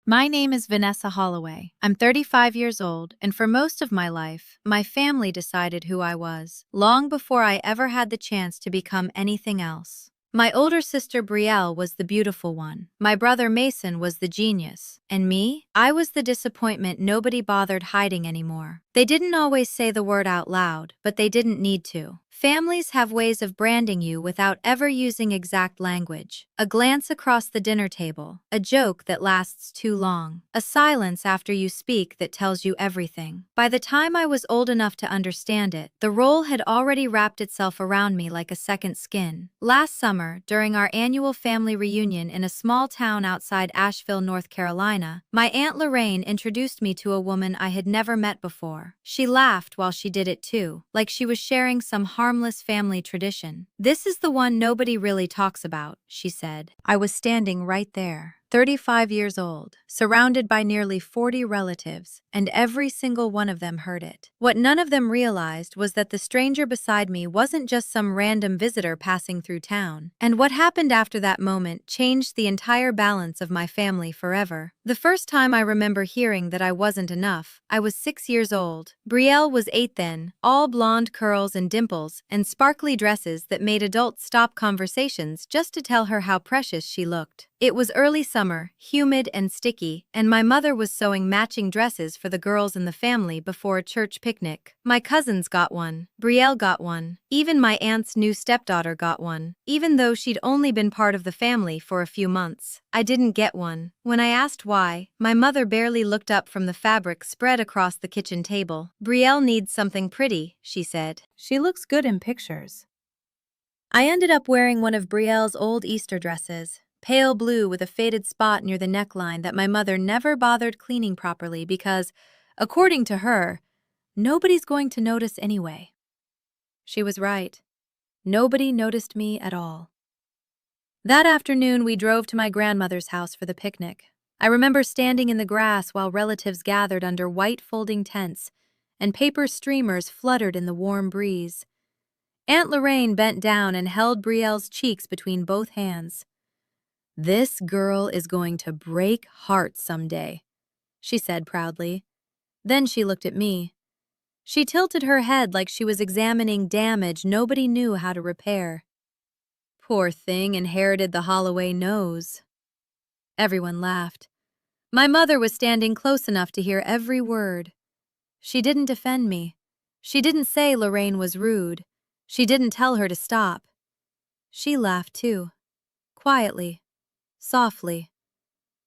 My name is Vanessa Holloway. I'm 35 years old, and for most of my life, my family decided who I was, long before I ever had the chance to become anything else. My older sister Brielle was the beautiful one. My brother Mason was the genius. And me? I was the disappointment nobody bothered hiding anymore. They didn't always say the word out loud, but they didn't need to. Families have ways of branding you without ever using exact language. A glance across the dinner table, a joke that lasts too long, a silence after you speak that tells you everything. By the time I was old enough to understand it, the role had already wrapped itself around me like a second skin. Last summer, during our annual family reunion in a small town outside Asheville, North Carolina, my Aunt Lorraine introduced me to a woman I had never met before. She laughed while she did it too, like she was sharing some harmless family tradition. "This is the one nobody really talks about," she said. I was standing right there, 35 years old, surrounded by nearly 40 relatives, and every single one of them heard it. What none of them realized was that the stranger beside me wasn't just some random visitor passing through town. And what happened after that moment changed the entire balance of my family forever. The first time I remember hearing that I wasn't enough, I was 6 years old. Brielle was 8 then, all blonde curls and dimples, and sparkly dresses that made adults stop conversations just to tell her how precious she looked. It was early summer, humid and sticky, and my mother was sewing matching dresses for the girls in the family before a church picnic. My cousins got one. Brielle got one. Even my aunt's new stepdaughter got one, even though she'd only been part of the family for a few months. I didn't get one. When I asked why, my mother barely looked up from the fabric spread across the kitchen table. "Brielle needs something pretty," she said. "She looks good in pictures." I ended up wearing one of Brielle's old Easter dresses, pale blue with a faded spot near the neckline that my mother never bothered cleaning properly because, according to her, nobody's going to notice anyway. She was right. Nobody noticed me at all. That afternoon, we drove to my grandmother's house for the picnic. I remember standing in the grass while relatives gathered under white folding tents, and paper streamers fluttered in the warm breeze. Aunt Lorraine bent down and held Brielle's cheeks between both hands. "This girl is going to break hearts someday," she said proudly. Then she looked at me. She tilted her head like she was examining damage nobody knew how to repair. "Poor thing inherited the Holloway nose." Everyone laughed. My mother was standing close enough to hear every word. She didn't defend me. She didn't say Lorraine was rude. She didn't tell her to stop. She laughed too, quietly, softly,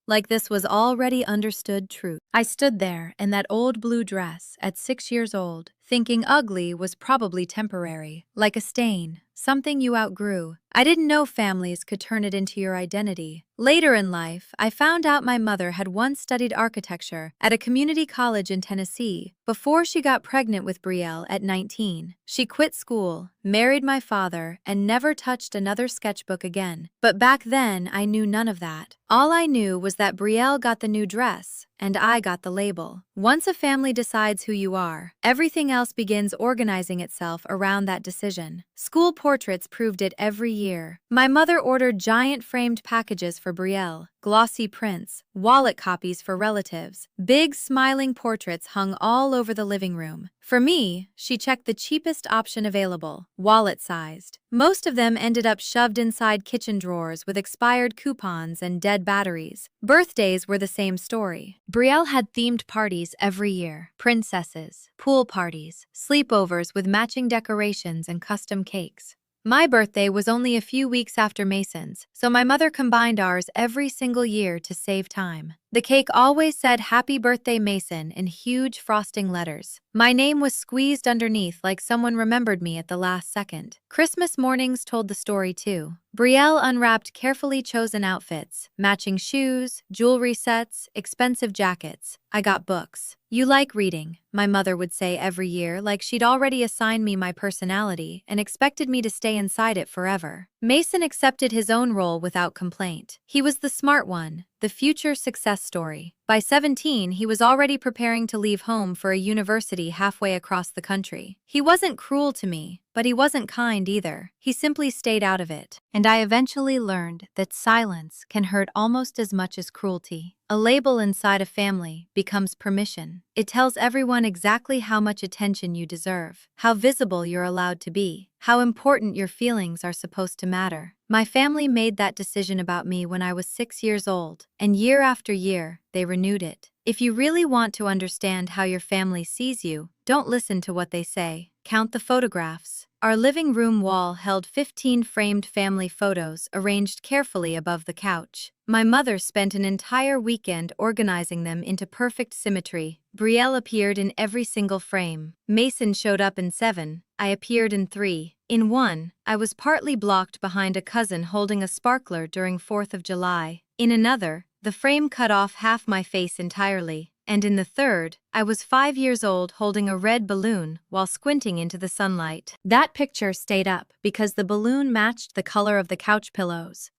like this was already understood truth. I stood there in that old blue dress at 6 years old, thinking ugly was probably temporary, like a stain, something you outgrew. I didn't know families could turn it into your identity. Later in life, I found out my mother had once studied architecture at a community college in Tennessee before she got pregnant with Brielle at 19. She quit school, married my father, and never touched another sketchbook again. But back then, I knew none of that. All I knew was that Brielle got the new dress, and I got the label. Once a family decides who you are, everything else begins organizing itself around that decision. School portraits proved it every year. My mother ordered giant framed packages for Brielle, glossy prints, wallet copies for relatives. Big smiling portraits hung all over the living room. For me, she checked the cheapest option available, wallet-sized. Most of them ended up shoved inside kitchen drawers with expired coupons and dead batteries. Birthdays were the same story. Brielle had themed parties every year. Princesses, pool parties, sleepovers with matching decorations and custom cakes. My birthday was only a few weeks after Mason's, so my mother combined ours every single year to save time. The cake always said "Happy Birthday, Mason" in huge frosting letters. My name was squeezed underneath like someone remembered me at the last second. Christmas mornings told the story too. Brielle unwrapped carefully chosen outfits, matching shoes, jewelry sets, expensive jackets. I got books. "You like reading," my mother would say every year, like she'd already assigned me my personality and expected me to stay inside it forever. Mason accepted his own role without complaint. He was the smart one, the future success story. By 17, he was already preparing to leave home for a university halfway across the country. He wasn't cruel to me, but he wasn't kind either. He simply stayed out of it. And I eventually learned that silence can hurt almost as much as cruelty. A label inside a family becomes permission. It tells everyone exactly how much attention you deserve, how visible you're allowed to be, how important your feelings are supposed to matter. My family made that decision about me when I was 6 years old, and year after year, they renewed it. If you really want to understand how your family sees you, don't listen to what they say. Count the photographs. Our living room wall held 15 framed family photos arranged carefully above the couch. My mother spent an entire weekend organizing them into perfect symmetry. Brielle appeared in every single frame. Mason showed up in 7. I appeared in 3. In 1, I was partly blocked behind a cousin holding a sparkler during 4th of July. In another, the frame cut off half my face entirely. And in the 3rd, I was 5 years old holding a red balloon while squinting into the sunlight. That picture stayed up because the balloon matched the color of the couch pillows.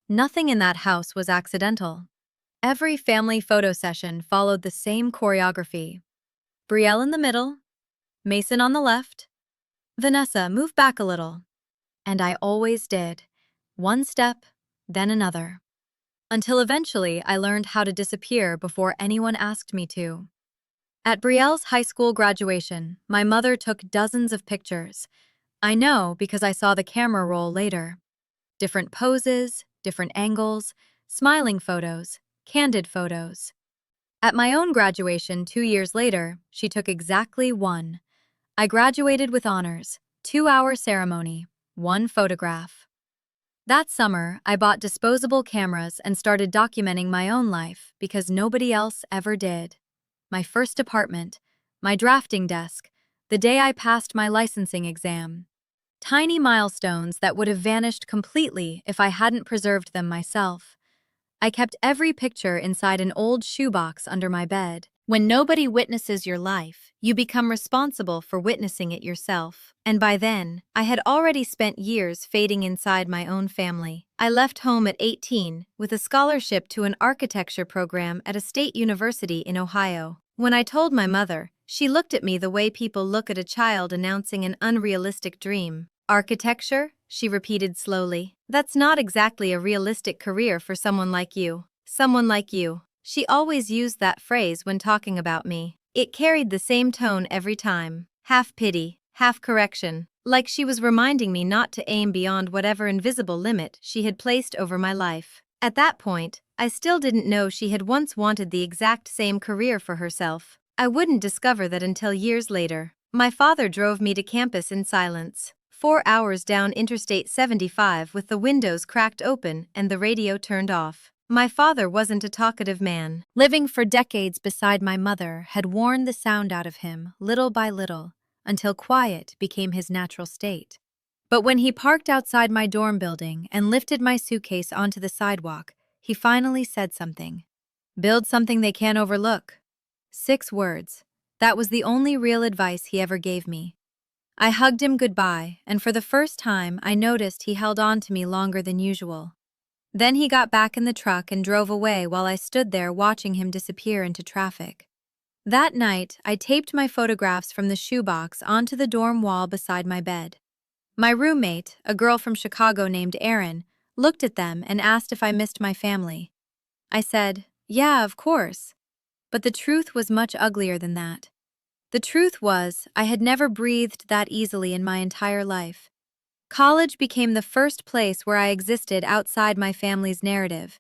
Nothing in that house was accidental. Every family photo session followed the same choreography. Brielle in the middle, Mason on the left. Vanessa, move back a little. And I always did. One step, then another. Until eventually I learned how to disappear before anyone asked me to. At Brielle's high school graduation, my mother took dozens of pictures. I know because I saw the camera roll later. Different poses, different angles, smiling photos, candid photos. At my own graduation 2 years later, she took exactly one. I graduated with honors, 2-hour ceremony, 1 photograph. That summer, I bought disposable cameras and started documenting my own life because nobody else ever did. My first apartment, my drafting desk, the day I passed my licensing exam. Tiny milestones that would have vanished completely if I hadn't preserved them myself. I kept every picture inside an old shoebox under my bed. When nobody witnesses your life, you become responsible for witnessing it yourself. And by then, I had already spent years fading inside my own family. I left home at 18 with a scholarship to an architecture program at a state university in Ohio. When I told my mother, she looked at me the way people look at a child announcing an unrealistic dream. Architecture? She repeated slowly. That's not exactly a realistic career for someone like you. Someone like you. She always used that phrase when talking about me. It carried the same tone every time. Half pity, half correction. Like she was reminding me not to aim beyond whatever invisible limit she had placed over my life. At that point, I still didn't know she had once wanted the exact same career for herself. I wouldn't discover that until years later. My father drove me to campus in silence. 4 hours down Interstate 75 with the windows cracked open and the radio turned off. My father wasn't a talkative man. Living for decades beside my mother had worn the sound out of him, little by little, until quiet became his natural state. But when he parked outside my dorm building and lifted my suitcase onto the sidewalk, he finally said something. Build something they can't overlook. 6 words. That was the only real advice he ever gave me. I hugged him goodbye, and for the first time, I noticed he held on to me longer than usual. Then he got back in the truck and drove away while I stood there watching him disappear into traffic. That night, I taped my photographs from the shoebox onto the dorm wall beside my bed. My roommate, a girl from Chicago named Erin, looked at them and asked if I missed my family. I said, yeah, of course. But the truth was much uglier than that. The truth was, I had never breathed that easily in my entire life. College became the first place where I existed outside my family's narrative.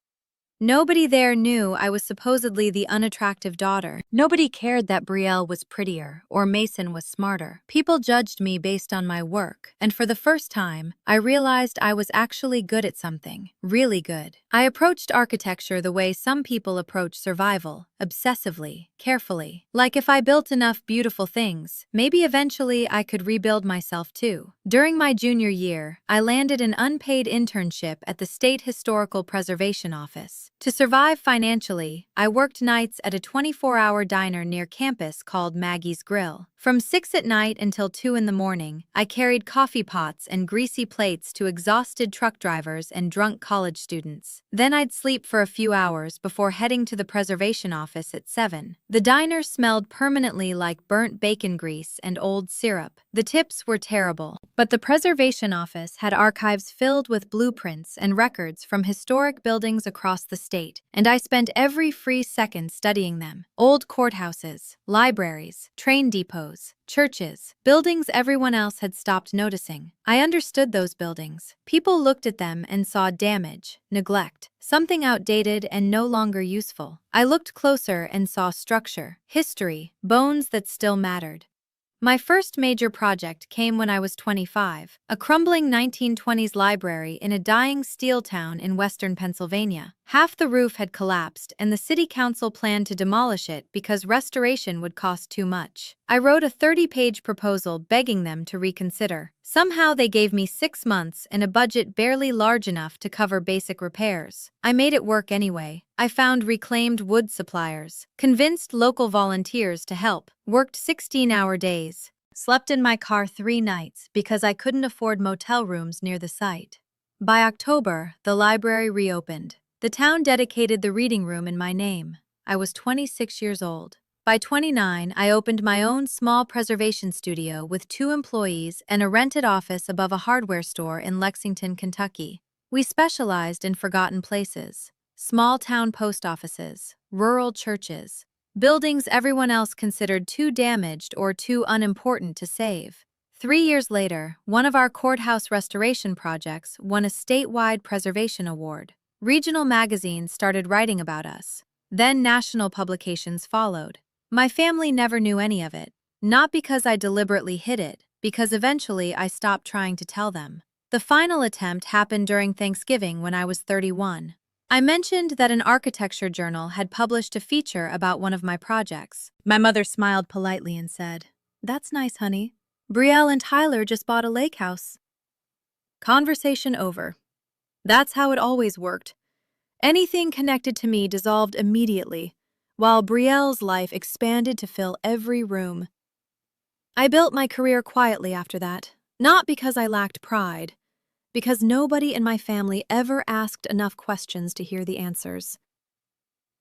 Nobody there knew I was supposedly the unattractive daughter. Nobody cared that Brielle was prettier or Mason was smarter. People judged me based on my work, and for the first time, I realized I was actually good at something, really good. I approached architecture the way some people approach survival, obsessively, carefully. Like if I built enough beautiful things, maybe eventually I could rebuild myself too. During my junior year, I landed an unpaid internship at the State Historical Preservation Office. To survive financially, I worked nights at a 24-hour diner near campus called Maggie's Grill. From 6 at night until 2 in the morning, I carried coffee pots and greasy plates to exhausted truck drivers and drunk college students. Then I'd sleep for a few hours before heading to the preservation office at 7. The diner smelled permanently like burnt bacon grease and old syrup. The tips were terrible, but the preservation office had archives filled with blueprints and records from historic buildings across the state, and I spent every free second studying them. Old courthouses, libraries, train depots, churches, buildings everyone else had stopped noticing. I understood those buildings. People looked at them and saw damage, neglect, something outdated and no longer useful. I looked closer and saw structure, history, bones that still mattered. My first major project came when I was 25, a crumbling 1920s library in a dying steel town in western Pennsylvania. Half the roof had collapsed, and the city council planned to demolish it because restoration would cost too much. I wrote a 30-page proposal begging them to reconsider. Somehow they gave me 6 months and a budget barely large enough to cover basic repairs. I made it work anyway. I found reclaimed wood suppliers, convinced local volunteers to help, worked 16-hour days, slept in my car 3 nights because I couldn't afford motel rooms near the site. By October, the library reopened. The town dedicated the reading room in my name. I was 26 years old. By 29, I opened my own small preservation studio with 2 employees and a rented office above a hardware store in Lexington, Kentucky. We specialized in forgotten places, small-town post offices, rural churches, buildings everyone else considered too damaged or too unimportant to save. 3 years later, one of our courthouse restoration projects won a statewide preservation award. Regional magazines started writing about us. Then national publications followed. My family never knew any of it, not because I deliberately hid it, because eventually I stopped trying to tell them. The final attempt happened during Thanksgiving when I was 31. I mentioned that an architecture journal had published a feature about one of my projects. My mother smiled politely and said, "That's nice, honey. Brielle and Tyler just bought a lake house." Conversation over. That's how it always worked. Anything connected to me dissolved immediately, while Brielle's life expanded to fill every room. I built my career quietly after that, not because I lacked pride, because nobody in my family ever asked enough questions to hear the answers.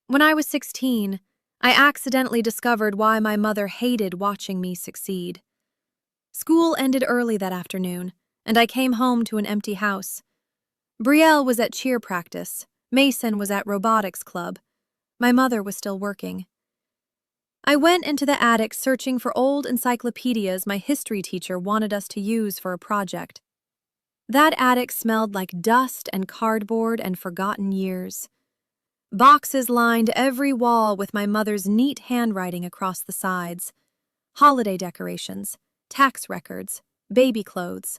When I was 16, I accidentally discovered why my mother hated watching me succeed. School ended early that afternoon, and I came home to an empty house. Brielle was at cheer practice. Mason was at robotics club. My mother was still working. I went into the attic searching for old encyclopedias my history teacher wanted us to use for a project. That attic smelled like dust and cardboard and forgotten years. Boxes lined every wall with my mother's neat handwriting across the sides. Holiday decorations, tax records, baby clothes.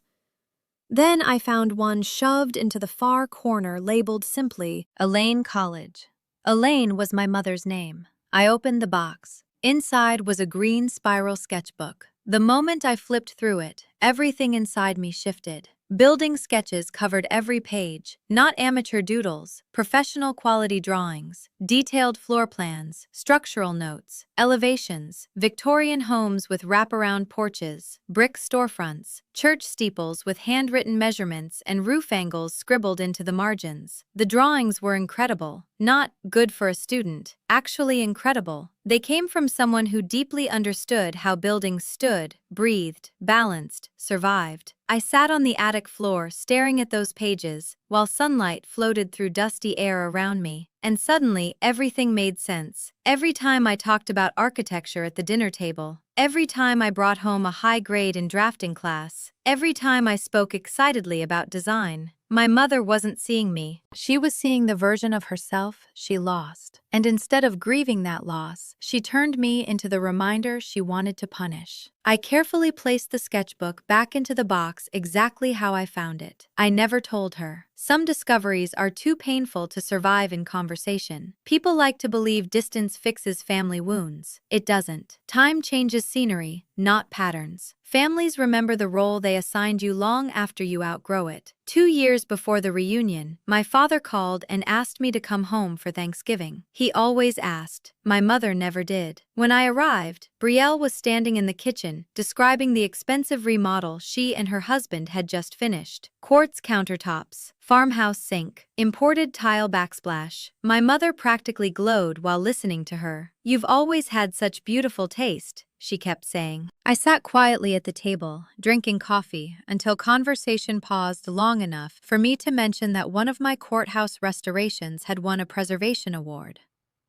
Then I found one shoved into the far corner labeled simply, Elaine College. Elaine was my mother's name. I opened the box. Inside was a green spiral sketchbook. The moment I flipped through it, everything inside me shifted. Building sketches covered every page, not amateur doodles, professional quality drawings, detailed floor plans, structural notes, elevations, Victorian homes with wraparound porches, brick storefronts, church steeples with handwritten measurements and roof angles scribbled into the margins. The drawings were incredible, not good for a student, actually incredible. They came from someone who deeply understood how buildings stood, breathed, balanced, survived. I sat on the attic floor staring at those pages while sunlight floated through dusty air around me, and suddenly everything made sense. Every time I talked about architecture at the dinner table, every time I brought home a high grade in drafting class, every time I spoke excitedly about design, my mother wasn't seeing me. She was seeing the version of herself she lost. And instead of grieving that loss, she turned me into the reminder she wanted to punish. I carefully placed the sketchbook back into the box exactly how I found it. I never told her. Some discoveries are too painful to survive in conversation. People like to believe distance fixes family wounds. It doesn't. Time changes scenery, not patterns. Families remember the role they assigned you long after you outgrow it. 2 years before the reunion, my father called and asked me to come home for Thanksgiving. He always asked. My mother never did. When I arrived, Brielle was standing in the kitchen, describing the expensive remodel she and her husband had just finished. Quartz countertops, farmhouse sink, imported tile backsplash. My mother practically glowed while listening to her. "You've always had such beautiful taste," she kept saying. I sat quietly at the table, drinking coffee, until conversation paused long enough for me to mention that one of my courthouse restorations had won a preservation award.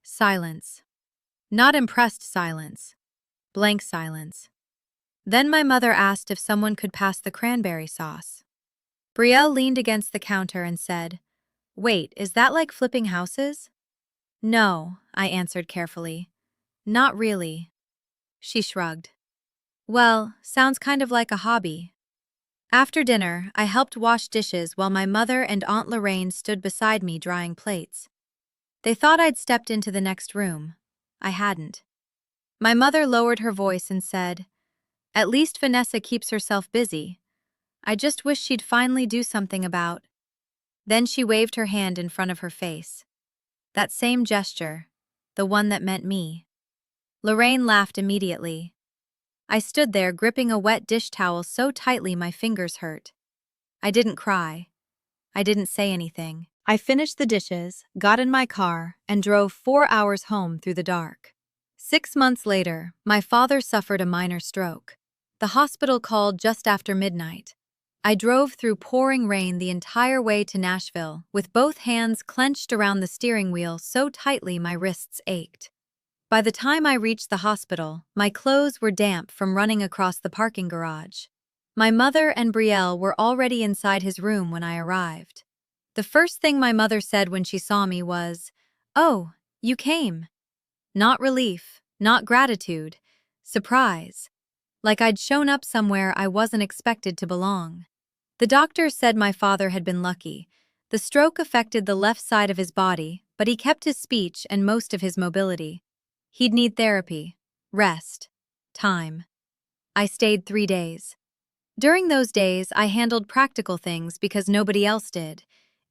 Silence. Not impressed silence. Blank silence. Then my mother asked if someone could pass the cranberry sauce. Brielle leaned against the counter and said, "Wait, is that like flipping houses?" "No," I answered carefully. "Not really." She shrugged. "Well, sounds kind of like a hobby." After dinner, I helped wash dishes while my mother and Aunt Lorraine stood beside me drying plates. They thought I'd stepped into the next room. I hadn't. My mother lowered her voice and said, "At least Vanessa keeps herself busy. I just wish she'd finally do something about." Then she waved her hand in front of her face. That same gesture, the one that meant me. Lorraine laughed immediately. I stood there gripping a wet dish towel so tightly my fingers hurt. I didn't cry. I didn't say anything. I finished the dishes, got in my car, and drove 4 hours home through the dark. 6 months later, my father suffered a minor stroke. The hospital called just after midnight. I drove through pouring rain the entire way to Nashville, with both hands clenched around the steering wheel so tightly my wrists ached. By the time I reached the hospital, my clothes were damp from running across the parking garage. My mother and Brielle were already inside his room when I arrived. The first thing my mother said when she saw me was, "Oh, you came." Not relief, not gratitude, surprise. Like I'd shown up somewhere I wasn't expected to belong. The doctor said my father had been lucky. The stroke affected the left side of his body, but he kept his speech and most of his mobility. He'd need therapy, rest, time. I stayed 3 days. During those days, I handled practical things because nobody else did.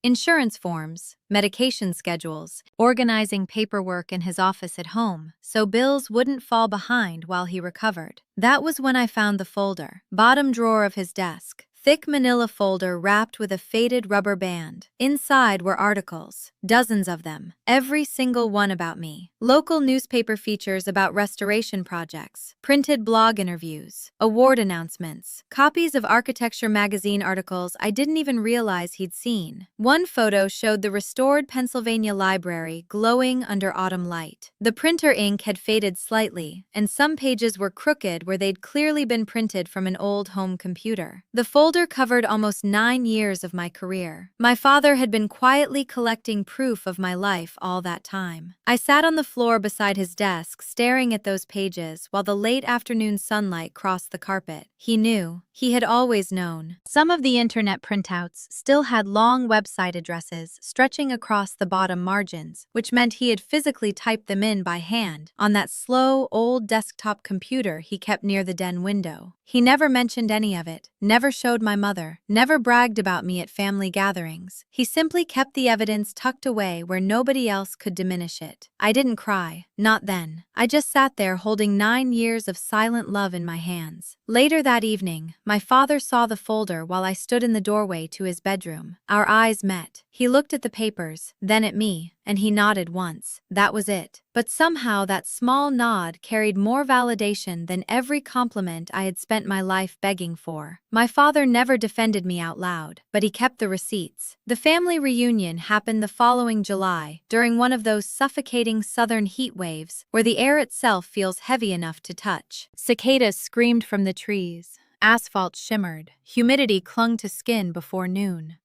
Insurance forms, medication schedules, organizing paperwork in his office at home, so bills wouldn't fall behind while he recovered. That was when I found the folder, bottom drawer of his desk. Thick manila folder wrapped with a faded rubber band. Inside were articles, dozens of them, every single one about me. Local newspaper features about restoration projects, printed blog interviews, award announcements, copies of architecture magazine articles I didn't even realize he'd seen. One photo showed the restored Pennsylvania library glowing under autumn light. The printer ink had faded slightly, and some pages were crooked where they'd clearly been printed from an old home computer. The folder covered almost 9 years of my career. My father had been quietly collecting proof of my life all that time. I sat on the floor beside his desk, staring at those pages while the late afternoon sunlight crossed the carpet. He knew. He had always known. Some of the internet printouts still had long website addresses stretching across the bottom margins, which meant he had physically typed them in by hand on that slow, old desktop computer he kept near the den window. He never mentioned any of it, never showed my mother, never bragged about me at family gatherings. He simply kept the evidence tucked away where nobody else could diminish it. I didn't cry, not then. I just sat there holding 9 years of silent love in my hands. Later that evening, my father saw the folder while I stood in the doorway to his bedroom. Our eyes met. He looked at the papers, then at me, and he nodded once. That was it. But somehow that small nod carried more validation than every compliment I had spent my life begging for. My father never defended me out loud, but he kept the receipts. The family reunion happened the following July, during one of those suffocating southern heat waves where the air itself feels heavy enough to touch. Cicadas screamed from the trees. Asphalt shimmered. Humidity clung to skin before noon.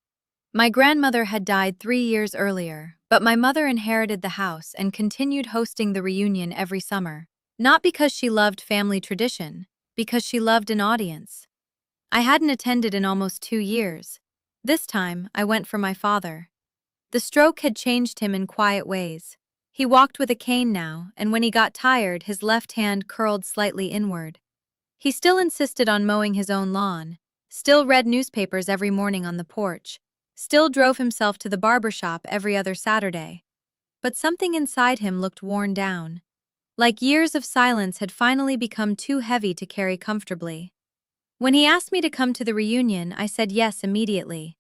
My grandmother had died 3 years earlier, But my mother inherited the house and continued hosting the reunion every summer. Not because she loved family tradition, because she loved an audience. I hadn't attended in almost 2 years. This time, I went for my father. The stroke had changed him in quiet ways. He walked with a cane now, and when he got tired, his left hand curled slightly inward. He still insisted on mowing his own lawn, still read newspapers every morning on the porch, still drove himself to the barber shop every other Saturday. But something inside him looked worn down, like years of silence had finally become too heavy to carry comfortably. When he asked me to come to the reunion, I said yes immediately.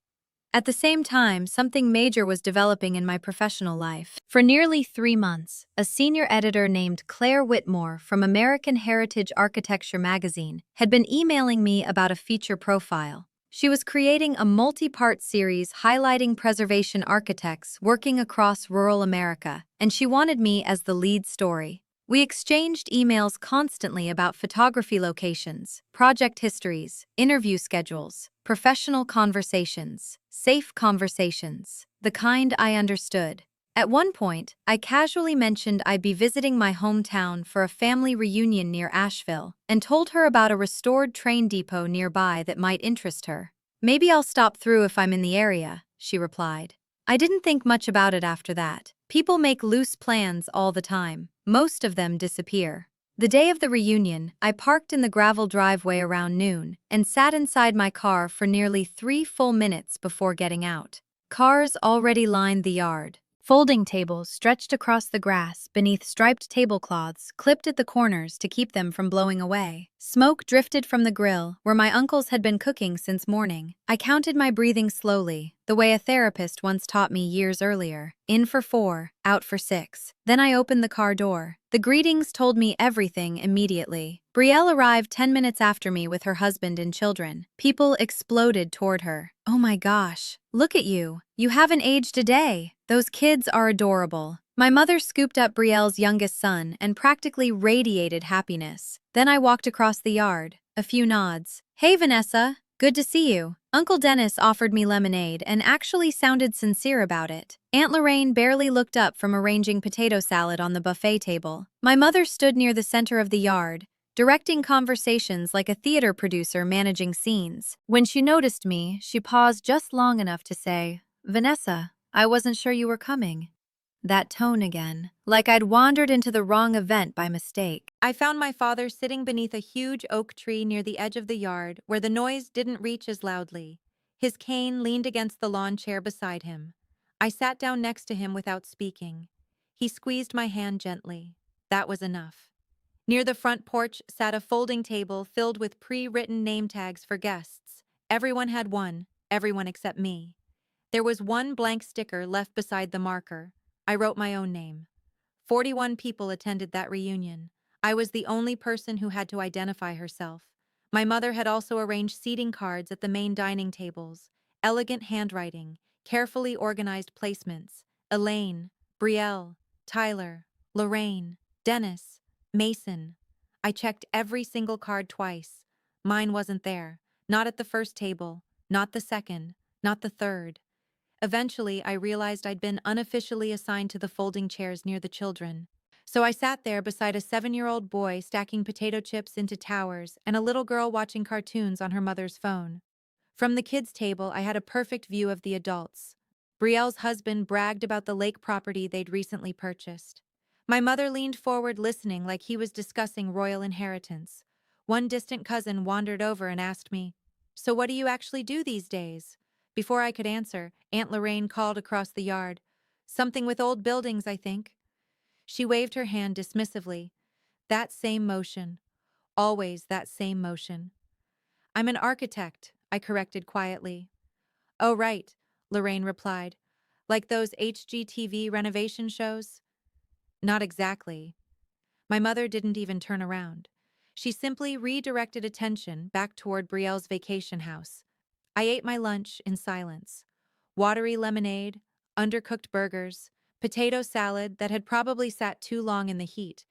At the same time, something major was developing in my professional life. For nearly 3 months, a senior editor named Claire Whitmore from American Heritage Architecture magazine had been emailing me about a feature profile. She was creating a multi-part series highlighting preservation architects working across rural America, and she wanted me as the lead story. We exchanged emails constantly about photography locations, project histories, interview schedules, professional conversations, safe conversations, the kind I understood. At one point, I casually mentioned I'd be visiting my hometown for a family reunion near Asheville and told her about a restored train depot nearby that might interest her. "Maybe I'll stop through if I'm in the area," she replied. I didn't think much about it after that. People make loose plans all the time. Most of them disappear. The day of the reunion, I parked in the gravel driveway around noon and sat inside my car for nearly 3 full minutes before getting out. Cars already lined the yard. Folding tables stretched across the grass beneath striped tablecloths clipped at the corners to keep them from blowing away. Smoke drifted from the grill, where my uncles had been cooking since morning. I counted my breathing slowly, the way a therapist once taught me years earlier. In for 4, out for 6. Then I opened the car door. The greetings told me everything immediately. Brielle arrived 10 minutes after me with her husband and children. People exploded toward her. "Oh my gosh, look at you. You haven't aged a day. Those kids are adorable." My mother scooped up Brielle's youngest son and practically radiated happiness. Then I walked across the yard. A few nods. "Hey Vanessa, good to see you." Uncle Dennis offered me lemonade and actually sounded sincere about it. Aunt Lorraine barely looked up from arranging potato salad on the buffet table. My mother stood near the center of the yard, directing conversations like a theater producer managing scenes. When she noticed me, she paused just long enough to say, "Vanessa, I wasn't sure you were coming." That tone again, like I'd wandered into the wrong event by mistake. I found my father sitting beneath a huge oak tree near the edge of the yard where the noise didn't reach as loudly. His cane leaned against the lawn chair beside him. I sat down next to him without speaking. He squeezed my hand gently. That was enough. Near the front porch sat a folding table filled with pre-written name tags for guests. Everyone had one, everyone except me. There was one blank sticker left beside the marker. I wrote my own name. 41 people attended that reunion. I was the only person who had to identify herself. My mother had also arranged seating cards at the main dining tables. Elegant handwriting, carefully organized placements. Elaine, Brielle, Tyler, Lorraine, Dennis, Mason. I checked every single card twice. Mine wasn't there. Not at the first table, not the second, not the third. Eventually, I realized I'd been unofficially assigned to the folding chairs near the children. So I sat there beside a 7-year-old boy stacking potato chips into towers and a little girl watching cartoons on her mother's phone. From the kids' table, I had a perfect view of the adults. Brielle's husband bragged about the lake property they'd recently purchased. My mother leaned forward listening like he was discussing royal inheritance. One distant cousin wandered over and asked me, "So what do you actually do these days?" Before I could answer, Aunt Lorraine called across the yard, "Something with old buildings, I think." She waved her hand dismissively. That same motion. Always that same motion. "I'm an architect," I corrected quietly. "Oh, right," Lorraine replied. "Like those HGTV renovation shows?" "Not exactly." My mother didn't even turn around. She simply redirected attention back toward Brielle's vacation house. I ate my lunch in silence. Watery lemonade, undercooked burgers, potato salad that had probably sat too long in the heat,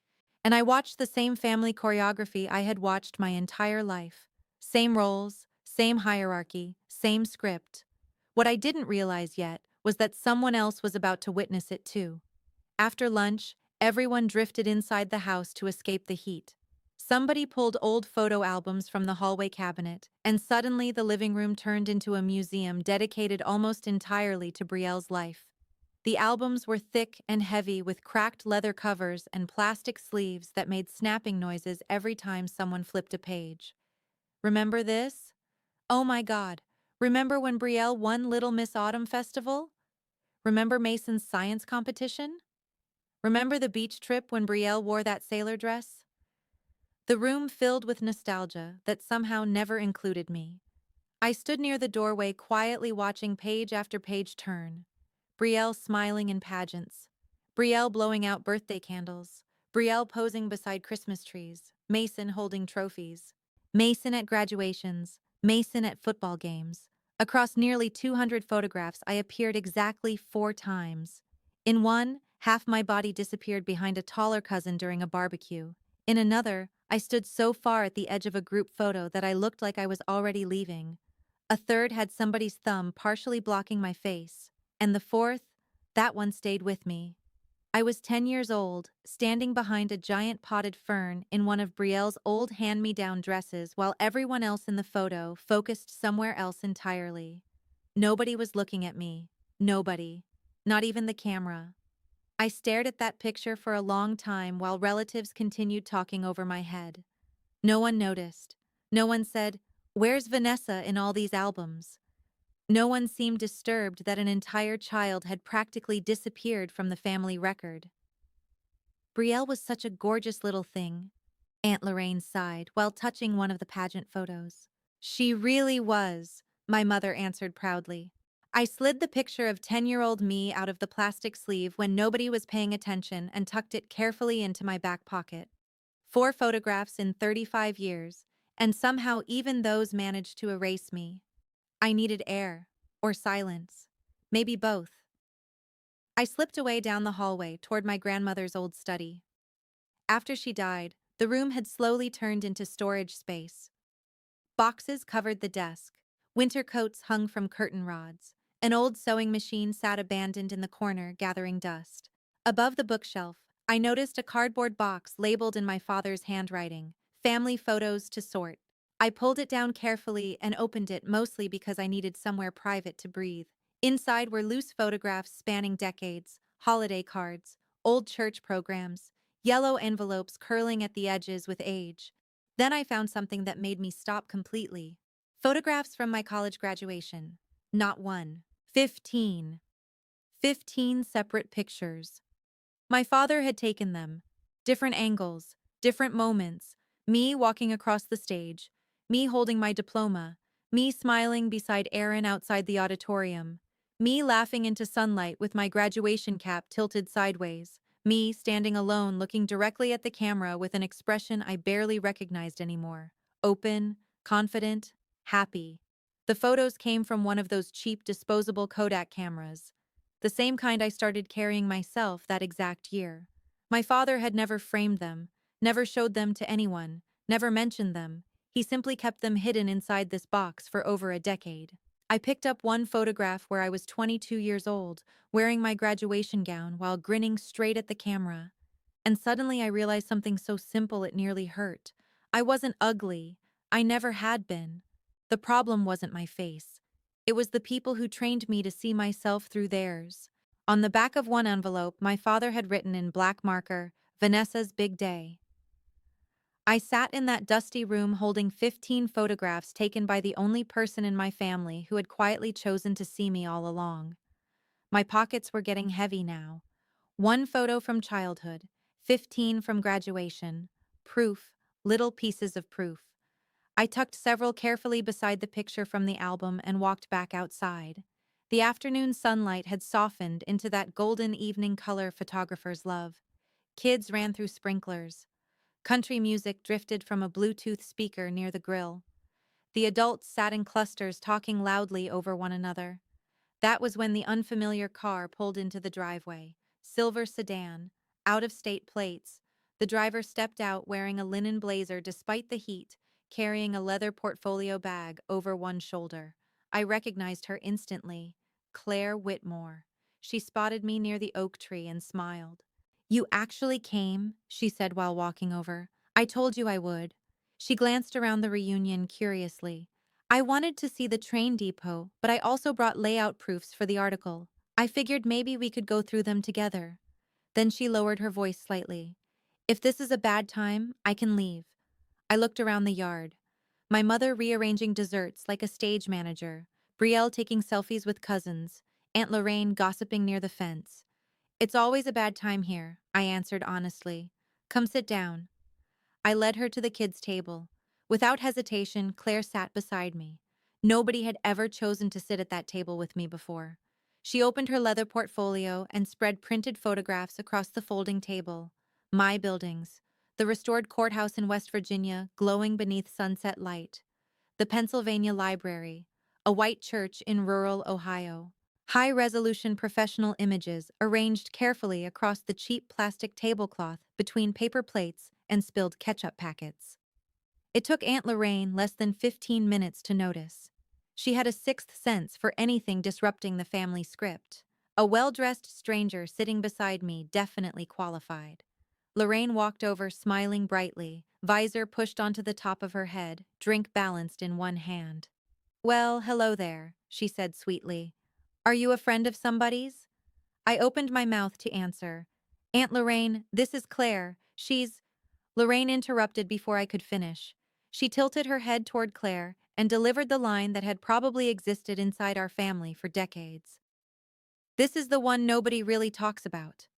and I watched the same family choreography I had watched my entire life. Same roles, same hierarchy, same script. What I didn't realize yet was that someone else was about to witness it too. After lunch, everyone drifted inside the house to escape the heat. Somebody pulled old photo albums from the hallway cabinet, and suddenly the living room turned into a museum dedicated almost entirely to Brielle's life. The albums were thick and heavy with cracked leather covers and plastic sleeves that made snapping noises every time someone flipped a page. Remember this? Oh my God. Remember when Brielle won Little Miss Autumn Festival? Remember Mason's science competition? Remember the beach trip when Brielle wore that sailor dress? The room filled with nostalgia that somehow never included me. I stood near the doorway quietly watching page after page turn. Brielle smiling in pageants. Brielle blowing out birthday candles. Brielle posing beside Christmas trees. Mason holding trophies. Mason at graduations. Mason at football games. Across nearly 200 photographs, I appeared exactly 4 times. In one, half my body disappeared behind a taller cousin during a barbecue. In another, I stood so far at the edge of a group photo that I looked like I was already leaving. A third had somebody's thumb partially blocking my face. And the fourth, that one stayed with me. I was 10 years old, standing behind a giant potted fern in one of Brielle's old hand-me-down dresses while everyone else in the photo focused somewhere else entirely. Nobody was looking at me. Nobody. Not even the camera. I stared at that picture for a long time while relatives continued talking over my head. No one noticed. No one said, "Where's Vanessa in all these albums?" No one seemed disturbed that an entire child had practically disappeared from the family record. Brielle was such a gorgeous little thing, Aunt Lorraine sighed while touching one of the pageant photos. She really was, my mother answered proudly. I slid the picture of 10-year-old me out of the plastic sleeve when nobody was paying attention and tucked it carefully into my back pocket. 4 photographs in 35 years, and somehow even those managed to erase me. I needed air, or silence, maybe both. I slipped away down the hallway toward my grandmother's old study. After she died, the room had slowly turned into storage space. Boxes covered the desk, winter coats hung from curtain rods. An old sewing machine sat abandoned in the corner, gathering dust. Above the bookshelf, I noticed a cardboard box labeled in my father's handwriting, "Family Photos to Sort." I pulled it down carefully and opened it mostly because I needed somewhere private to breathe. Inside were loose photographs spanning decades, holiday cards, old church programs, yellow envelopes curling at the edges with age. Then I found something that made me stop completely. Photographs from my college graduation. Not one. 15. 15 separate pictures. My father had taken them. Different angles, different moments. Me walking across the stage. Me holding my diploma. Me smiling beside Aaron outside the auditorium. Me laughing into sunlight with my graduation cap tilted sideways. Me standing alone looking directly at the camera with an expression I barely recognized anymore. Open, confident, happy. The photos came from one of those cheap disposable Kodak cameras. The same kind I started carrying myself that exact year. My father had never framed them, never showed them to anyone, never mentioned them. He simply kept them hidden inside this box for over a decade. I picked up one photograph where I was 22 years old, wearing my graduation gown while grinning straight at the camera. And suddenly I realized something so simple it nearly hurt. I wasn't ugly. I never had been. The problem wasn't my face. It was the people who trained me to see myself through theirs. On the back of one envelope, my father had written in black marker, "Vanessa's big day." I sat in that dusty room holding 15 photographs taken by the only person in my family who had quietly chosen to see me all along. My pockets were getting heavy now. 1 photo from childhood, 15 from graduation. Proof, little pieces of proof. I tucked several carefully beside the picture from the album and walked back outside. The afternoon sunlight had softened into that golden evening color photographers love. Kids ran through sprinklers. Country music drifted from a Bluetooth speaker near the grill. The adults sat in clusters talking loudly over one another. That was when the unfamiliar car pulled into the driveway. Silver sedan, out-of-state plates. The driver stepped out wearing a linen blazer despite the heat, carrying a leather portfolio bag over one shoulder. I recognized her instantly. Claire Whitmore. She spotted me near the oak tree and smiled. You actually came, she said while walking over. I told you I would. She glanced around the reunion curiously. I wanted to see the train depot, but I also brought layout proofs for the article. I figured maybe we could go through them together. Then she lowered her voice slightly. If this is a bad time, I can leave. I looked around the yard. My mother rearranging desserts like a stage manager, Brielle taking selfies with cousins, Aunt Lorraine gossiping near the fence. It's always a bad time here, I answered honestly. Come sit down. I led her to the kids' table. Without hesitation, Claire sat beside me. Nobody had ever chosen to sit at that table with me before. She opened her leather portfolio and spread printed photographs across the folding table. My buildings, the restored courthouse in West Virginia glowing beneath sunset light, the Pennsylvania Library, a white church in rural Ohio. High-resolution professional images arranged carefully across the cheap plastic tablecloth between paper plates and spilled ketchup packets. It took Aunt Lorraine less than 15 minutes to notice. She had a sixth sense for anything disrupting the family script. A well-dressed stranger sitting beside me definitely qualified. Lorraine walked over smiling brightly, visor pushed onto the top of her head, drink balanced in one hand. Well, hello there, she said sweetly. Are you a friend of somebody's? I opened my mouth to answer. Aunt Lorraine, this is Claire. She's... Lorraine interrupted before I could finish. She tilted her head toward Claire and delivered the line that had probably existed inside our family for decades. This is the one nobody really talks about.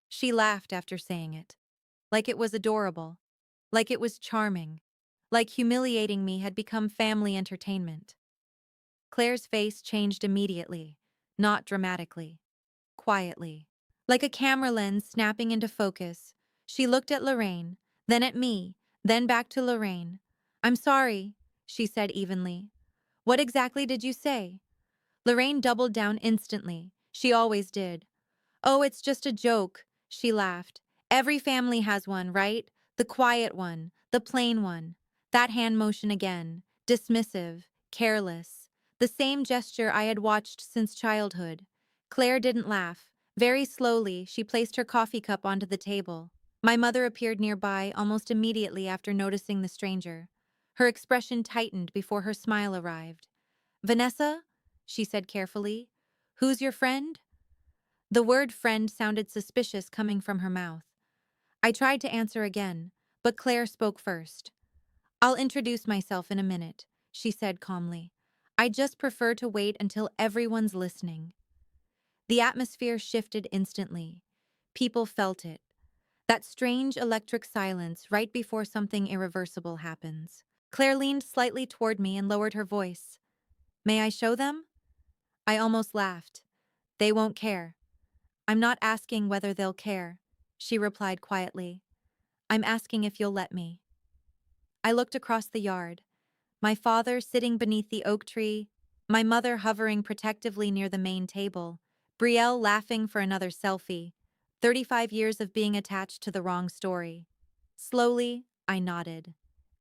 She laughed after saying it. Like it was adorable. Like it was charming. Like humiliating me had become family entertainment. Claire's face changed immediately, not dramatically. Quietly. Like a camera lens snapping into focus, she looked at Lorraine, then at me, then back to Lorraine. I'm sorry, she said evenly. What exactly did you say? Lorraine doubled down instantly. She always did. Oh, it's just a joke, she laughed. Every family has one, right? The quiet one, the plain one. That hand motion again. Dismissive, careless. The same gesture I had watched since childhood. Claire didn't laugh. Very slowly, she placed her coffee cup onto the table. My mother appeared nearby almost immediately after noticing the stranger. Her expression tightened before her smile arrived. Vanessa? She said carefully. Who's your friend? The word friend sounded suspicious coming from her mouth. I tried to answer again, but Claire spoke first. I'll introduce myself in a minute, she said calmly. I just prefer to wait until everyone's listening. The atmosphere shifted instantly. People felt it. That strange electric silence right before something irreversible happens. Claire leaned slightly toward me and lowered her voice. May I show them? I almost laughed. They won't care. I'm not asking whether they'll care, she replied quietly. I'm asking if you'll let me. I looked across the yard. My father sitting beneath the oak tree, my mother hovering protectively near the main table, Brielle laughing for another selfie, 35 years of being attached to the wrong story. Slowly, I nodded.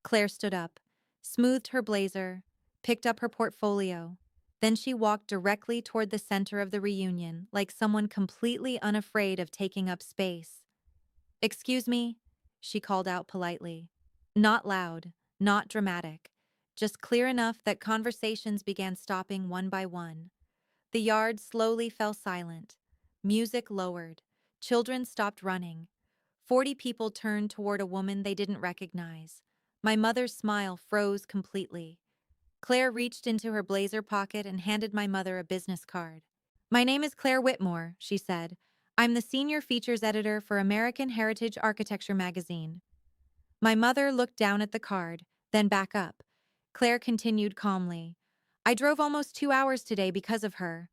Claire stood up, smoothed her blazer, picked up her portfolio. Then she walked directly toward the center of the reunion, like someone completely unafraid of taking up space. Excuse me, she called out politely. Not loud, not dramatic, just clear enough that conversations began stopping one by one. The yard slowly fell silent. Music lowered. Children stopped running. 40 people turned toward a woman they didn't recognize. My mother's smile froze completely. Claire reached into her blazer pocket and handed my mother a business card. My name is Claire Whitmore, she said. I'm the senior features editor for American Heritage Architecture magazine. My mother looked down at the card, then back up. Claire continued calmly. I drove almost 2 hours today because of her.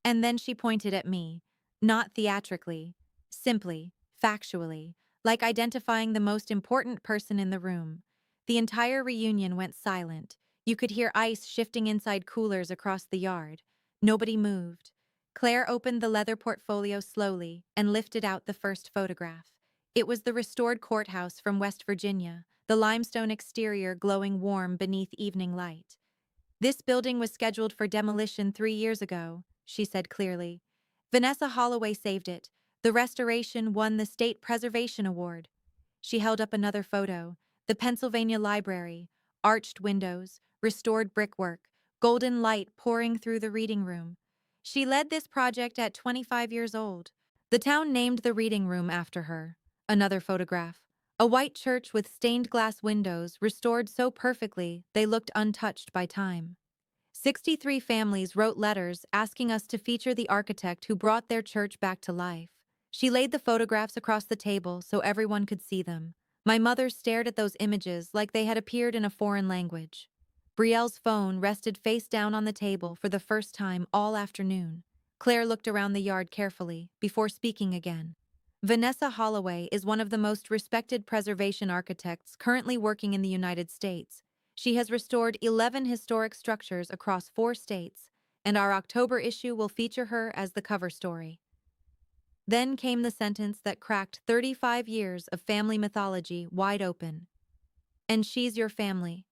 And then she pointed at me, not theatrically, simply, factually, like identifying the most important person in the room. The entire reunion went silent. You could hear ice shifting inside coolers across the yard. Nobody moved. Claire opened the leather portfolio slowly and lifted out the first photograph. It was the restored courthouse from West Virginia, the limestone exterior glowing warm beneath evening light. This building was scheduled for demolition 3 years ago, she said clearly. Vanessa Holloway saved it. The restoration won the State Preservation Award. She held up another photo. The Pennsylvania Library, arched windows, restored brickwork, golden light pouring through the reading room. She led this project at 25 years old. The town named the reading room after her. Another photograph. A white church with stained glass windows restored so perfectly they looked untouched by time. 63 families wrote letters asking us to feature the architect who brought their church back to life. She laid the photographs across the table so everyone could see them. My mother stared at those images like they had appeared in a foreign language. Brielle's phone rested face down on the table for the first time all afternoon. Claire looked around the yard carefully before speaking again. Vanessa Holloway is one of the most respected preservation architects currently working in the United States. She has restored 11 historic structures across 4 states, and our October issue will feature her as the cover story. Then came the sentence that cracked 35 years of family mythology wide open. And she's your family.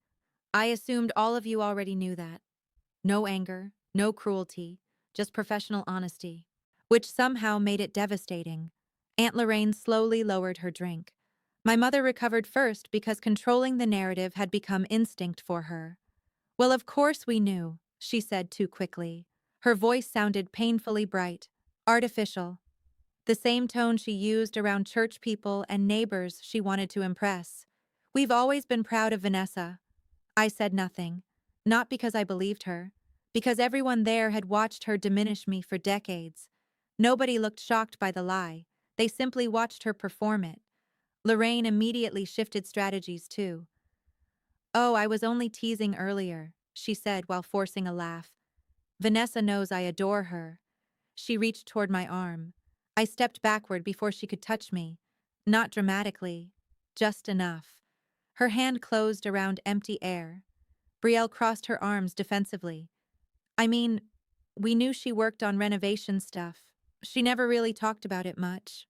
I assumed all of you already knew that. No anger, no cruelty, just professional honesty, which somehow made it devastating. Aunt Lorraine slowly lowered her drink. My mother recovered first because controlling the narrative had become instinct for her. Well, of course we knew, she said too quickly. Her voice sounded painfully bright, artificial. The same tone she used around church people and neighbors she wanted to impress. We've always been proud of Vanessa. I said nothing, not because I believed her, because everyone there had watched her diminish me for decades. Nobody looked shocked by the lie. They simply watched her perform it. Lorraine immediately shifted strategies too. Oh, I was only teasing earlier, she said while forcing a laugh. Vanessa knows I adore her. She reached toward my arm. I stepped backward before she could touch me. Not dramatically, just enough. Her hand closed around empty air. Brielle crossed her arms defensively. I mean, we knew she worked on renovation stuff. She never really talked about it much.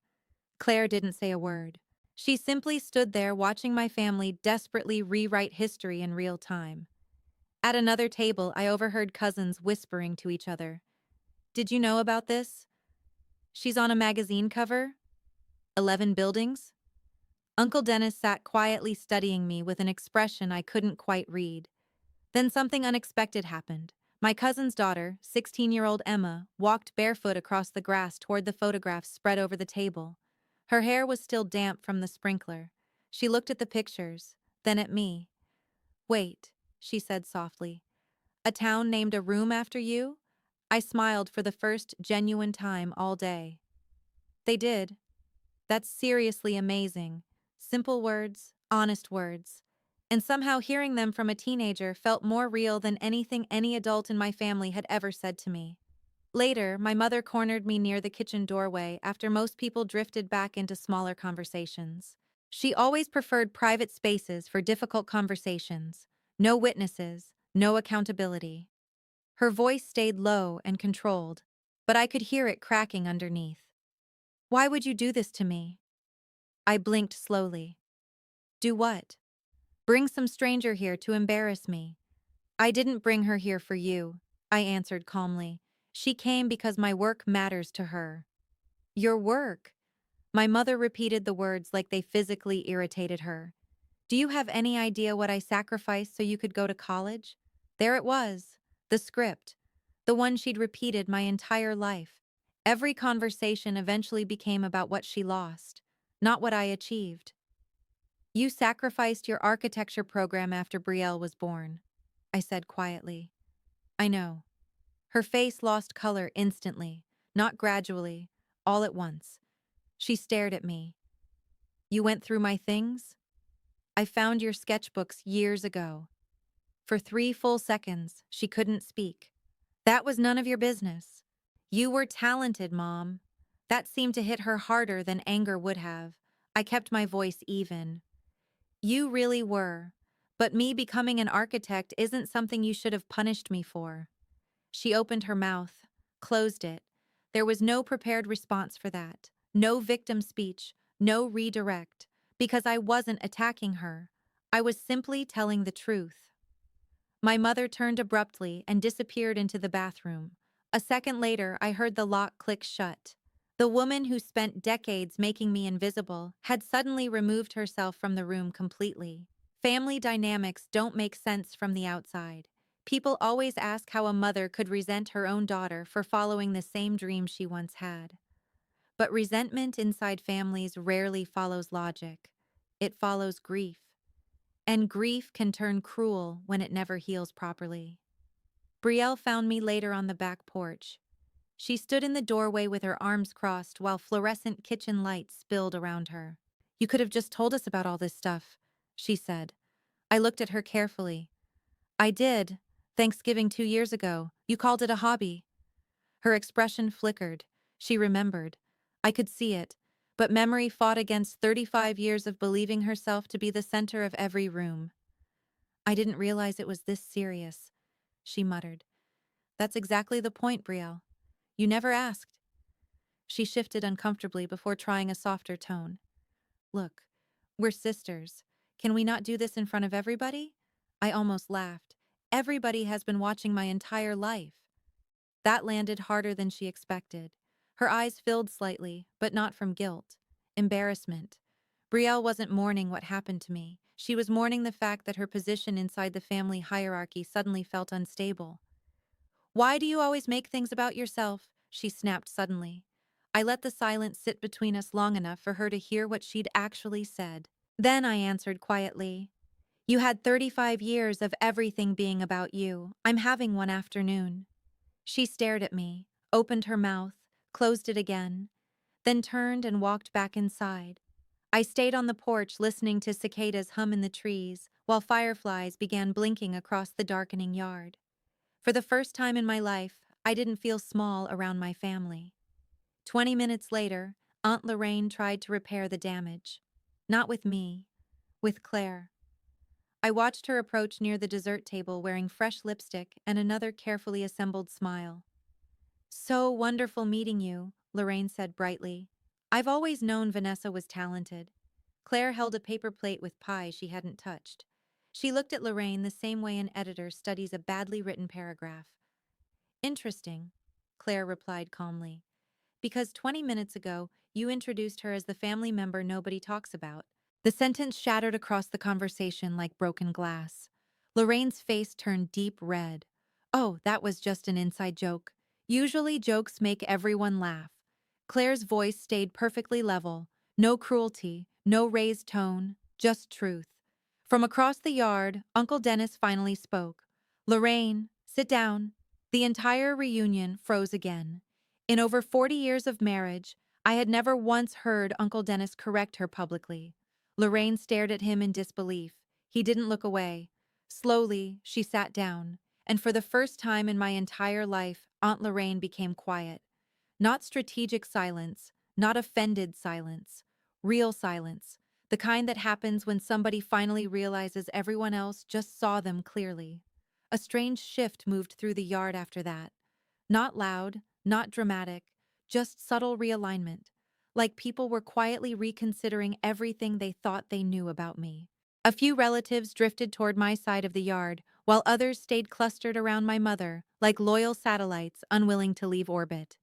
Claire didn't say a word. She simply stood there watching my family desperately rewrite history in real time. At another table, I overheard cousins whispering to each other. Did you know about this? She's on a magazine cover? 11 buildings? Uncle Dennis sat quietly studying me with an expression I couldn't quite read. Then something unexpected happened. My cousin's daughter, 16-year-old Emma, walked barefoot across the grass toward the photographs spread over the table. Her hair was still damp from the sprinkler. She looked at the pictures, then at me. Wait, she said softly. A town named a room after you? I smiled for the first genuine time all day. They did. That's seriously amazing. Simple words, honest words. And somehow hearing them from a teenager felt more real than anything any adult in my family had ever said to me. Later, my mother cornered me near the kitchen doorway after most people drifted back into smaller conversations. She always preferred private spaces for difficult conversations. No witnesses, no accountability. Her voice stayed low and controlled, but I could hear it cracking underneath. Why would you do this to me? I blinked slowly. Do what? Bring some stranger here to embarrass me. I didn't bring her here for you, I answered calmly. She came because my work matters to her. Your work? My mother repeated the words like they physically irritated her. Do you have any idea what I sacrificed so you could go to college? There it was, the script, the one she'd repeated my entire life. Every conversation eventually became about what she lost, not what I achieved. You sacrificed your architecture program after Brielle was born, I said quietly. I know. Her face lost color instantly, not gradually, all at once. She stared at me. You went through my things? I found your sketchbooks years ago. For 3 full seconds, she couldn't speak. That was none of your business. You were talented, Mom. That seemed to hit her harder than anger would have. I kept my voice even. You really were. But me becoming an architect isn't something you should have punished me for. She opened her mouth, closed it. There was no prepared response for that. No victim speech, no redirect. Because I wasn't attacking her. I was simply telling the truth. My mother turned abruptly and disappeared into the bathroom. A second later, I heard the lock click shut. The woman who spent decades making me invisible had suddenly removed herself from the room completely. Family dynamics don't make sense from the outside. People always ask how a mother could resent her own daughter for following the same dream she once had. But resentment inside families rarely follows logic. It follows grief. And grief can turn cruel when it never heals properly. Brielle found me later on the back porch. She stood in the doorway with her arms crossed while fluorescent kitchen lights spilled around her. "You could have just told us about all this stuff," she said. I looked at her carefully. "I did. Thanksgiving 2 years ago. You called it a hobby." Her expression flickered. She remembered. I could see it. But memory fought against 35 years of believing herself to be the center of every room. "I didn't realize it was this serious," she muttered. "That's exactly the point, Brielle. You never asked." She shifted uncomfortably before trying a softer tone. "Look, we're sisters. Can we not do this in front of everybody?" I almost laughed. "Everybody has been watching my entire life." That landed harder than she expected. Her eyes filled slightly, but not from guilt. Embarrassment. Brielle wasn't mourning what happened to me. She was mourning the fact that her position inside the family hierarchy suddenly felt unstable. "Why do you always make things about yourself?" she snapped suddenly. I let the silence sit between us long enough for her to hear what she'd actually said. Then I answered quietly, "You had 35 years of everything being about you. I'm having one afternoon." She stared at me, opened her mouth, closed it again, then turned and walked back inside. I stayed on the porch listening to cicadas hum in the trees while fireflies began blinking across the darkening yard. For the first time in my life, I didn't feel small around my family. 20 minutes later, Aunt Lorraine tried to repair the damage. Not with me, with Claire. I watched her approach near the dessert table wearing fresh lipstick and another carefully assembled smile. "So wonderful meeting you," Lorraine said brightly. "I've always known Vanessa was talented." Claire held a paper plate with pie she hadn't touched. She looked at Lorraine the same way an editor studies a badly written paragraph. "Interesting," Claire replied calmly. "Because 20 minutes ago, you introduced her as the family member nobody talks about." The sentence shattered across the conversation like broken glass. Lorraine's face turned deep red. "Oh, that was just an inside joke. Usually jokes make everyone laugh." Claire's voice stayed perfectly level. No cruelty, no raised tone, just truth. From across the yard, Uncle Dennis finally spoke. "Lorraine, sit down." The entire reunion froze again. In over 40 years of marriage, I had never once heard Uncle Dennis correct her publicly. Lorraine stared at him in disbelief. He didn't look away. Slowly, she sat down, and for the first time in my entire life, Aunt Lorraine became quiet. Not strategic silence, not offended silence. Real silence. The kind that happens when somebody finally realizes everyone else just saw them clearly. A strange shift moved through the yard after that. Not loud, not dramatic, just subtle realignment. Like people were quietly reconsidering everything they thought they knew about me. A few relatives drifted toward my side of the yard, while others stayed clustered around my mother, like loyal satellites unwilling to leave orbit.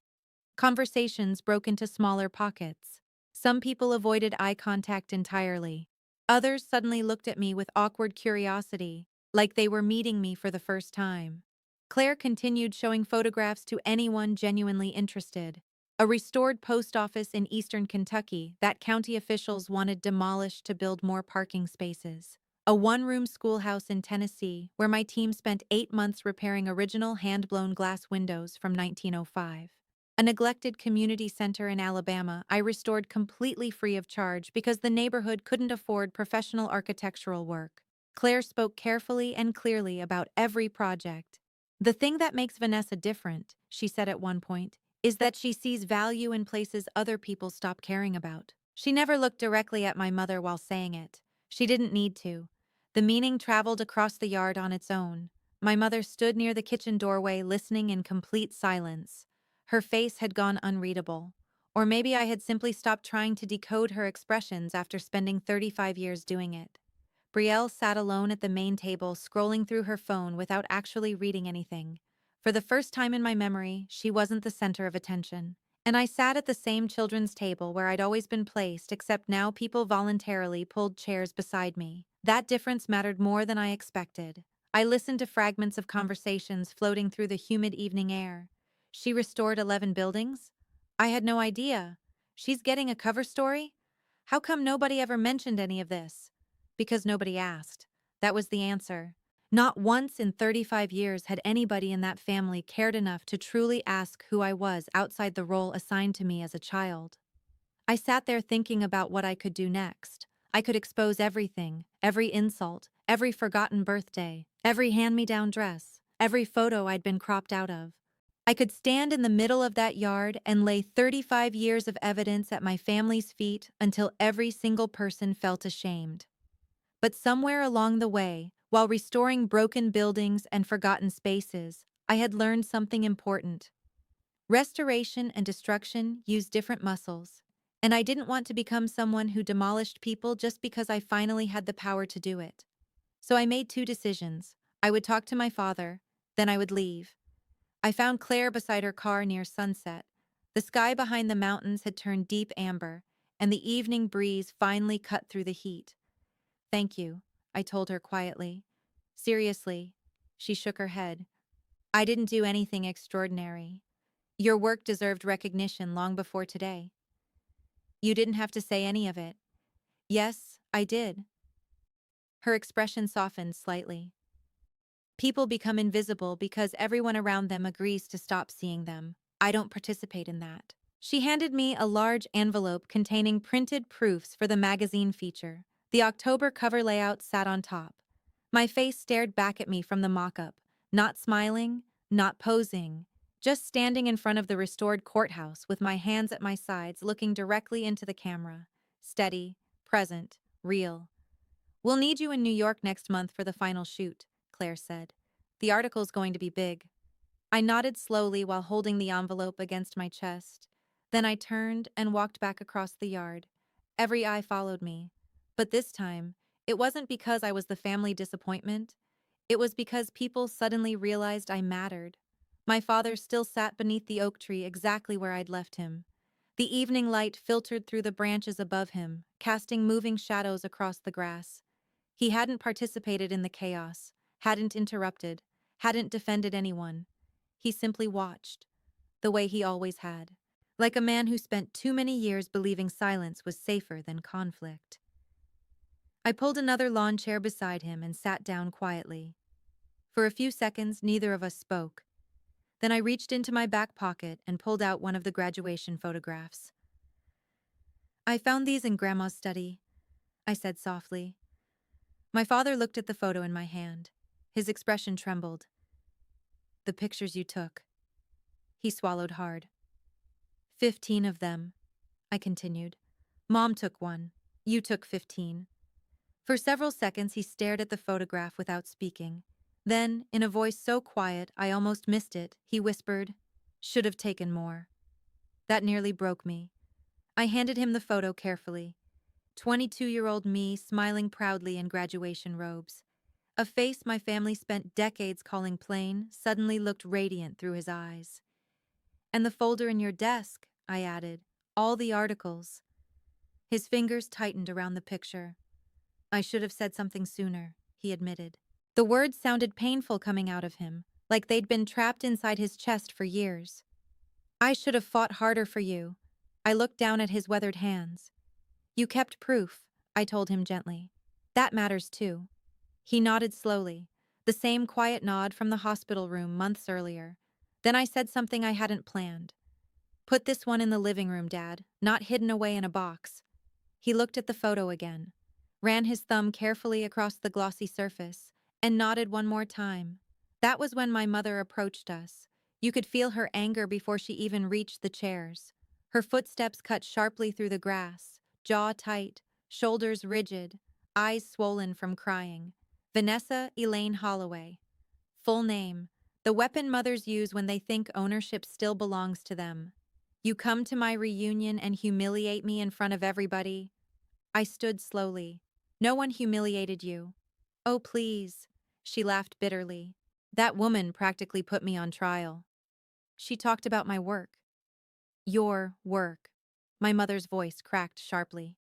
Conversations broke into smaller pockets. Some people avoided eye contact entirely. Others suddenly looked at me with awkward curiosity, like they were meeting me for the first time. Claire continued showing photographs to anyone genuinely interested. A restored post office in eastern Kentucky that county officials wanted demolished to build more parking spaces. A one-room schoolhouse in Tennessee where my team spent 8 months repairing original hand-blown glass windows from 1905. A neglected community center in Alabama I restored completely free of charge because the neighborhood couldn't afford professional architectural work. Claire spoke carefully and clearly about every project. "The thing that makes Vanessa different," she said at one point, "is that she sees value in places other people stop caring about." She never looked directly at my mother while saying it. She didn't need to. The meaning traveled across the yard on its own. My mother stood near the kitchen doorway listening in complete silence. Her face had gone unreadable. Or maybe I had simply stopped trying to decode her expressions after spending 35 years doing it. Brielle sat alone at the main table, scrolling through her phone without actually reading anything. For the first time in my memory, she wasn't the center of attention. And I sat at the same children's table where I'd always been placed, except now people voluntarily pulled chairs beside me. That difference mattered more than I expected. I listened to fragments of conversations floating through the humid evening air. She restored 11 buildings? I had no idea. She's getting a cover story? How come nobody ever mentioned any of this? Because nobody asked. That was the answer. Not once in 35 years had anybody in that family cared enough to truly ask who I was outside the role assigned to me as a child. I sat there thinking about what I could do next. I could expose everything, every insult, every forgotten birthday, every hand-me-down dress, every photo I'd been cropped out of. I could stand in the middle of that yard and lay 35 years of evidence at my family's feet until every single person felt ashamed. But somewhere along the way, while restoring broken buildings and forgotten spaces, I had learned something important. Restoration and destruction use different muscles, and I didn't want to become someone who demolished people just because I finally had the power to do it. So I made two decisions. I would talk to my father, then I would leave. I found Claire beside her car near sunset. The sky behind the mountains had turned deep amber, and the evening breeze finally cut through the heat. "Thank you," I told her quietly. "Seriously." She shook her head. "I didn't do anything extraordinary. Your work deserved recognition long before today." "You didn't have to say any of it." "Yes, I did." Her expression softened slightly. "People become invisible because everyone around them agrees to stop seeing them. I don't participate in that." She handed me a large envelope containing printed proofs for the magazine feature. The October cover layout sat on top. My face stared back at me from the mock-up, not smiling, not posing, just standing in front of the restored courthouse with my hands at my sides looking directly into the camera. Steady, present, real. "We'll need you in New York next month for the final shoot," Claire said. "The article's going to be big." I nodded slowly while holding the envelope against my chest. Then I turned and walked back across the yard. Every eye followed me. But this time, it wasn't because I was the family disappointment. It was because people suddenly realized I mattered. My father still sat beneath the oak tree exactly where I'd left him. The evening light filtered through the branches above him, casting moving shadows across the grass. He hadn't participated in the chaos, hadn't interrupted, hadn't defended anyone. He simply watched, the way he always had, like a man who spent too many years believing silence was safer than conflict. I pulled another lawn chair beside him and sat down quietly. For a few seconds, neither of us spoke. Then I reached into my back pocket and pulled out one of the graduation photographs. "I found these in Grandma's study," I said softly. My father looked at the photo in my hand. His expression trembled. "The pictures you took." He swallowed hard. 15 of them," I continued. "Mom took one. You took 15. For several seconds he stared at the photograph without speaking. Then, in a voice so quiet I almost missed it, he whispered, "Should have taken more." That nearly broke me. I handed him the photo carefully. 22-year-old me smiling proudly in graduation robes. A face my family spent decades calling plain suddenly looked radiant through his eyes. "And the folder in your desk," I added. "All the articles." His fingers tightened around the picture. "I should have said something sooner," he admitted. The words sounded painful coming out of him, like they'd been trapped inside his chest for years. "I should have fought harder for you." I looked down at his weathered hands. "You kept proof," I told him gently. "That matters too." He nodded slowly, the same quiet nod from the hospital room months earlier. Then I said something I hadn't planned. "Put this one in the living room, Dad, not hidden away in a box." He looked at the photo again, ran his thumb carefully across the glossy surface, and nodded one more time. That was when my mother approached us. You could feel her anger before she even reached the chairs. Her footsteps cut sharply through the grass, jaw tight, shoulders rigid, eyes swollen from crying. Vanessa Elaine Holloway. Full name. The weapon mothers use when they think ownership still belongs to them. "You come to my reunion and humiliate me in front of everybody." I stood slowly. "No one humiliated you." "Oh, please." She laughed bitterly. That woman practically put me on trial. She talked about my work. Your work. My mother's voice cracked sharply.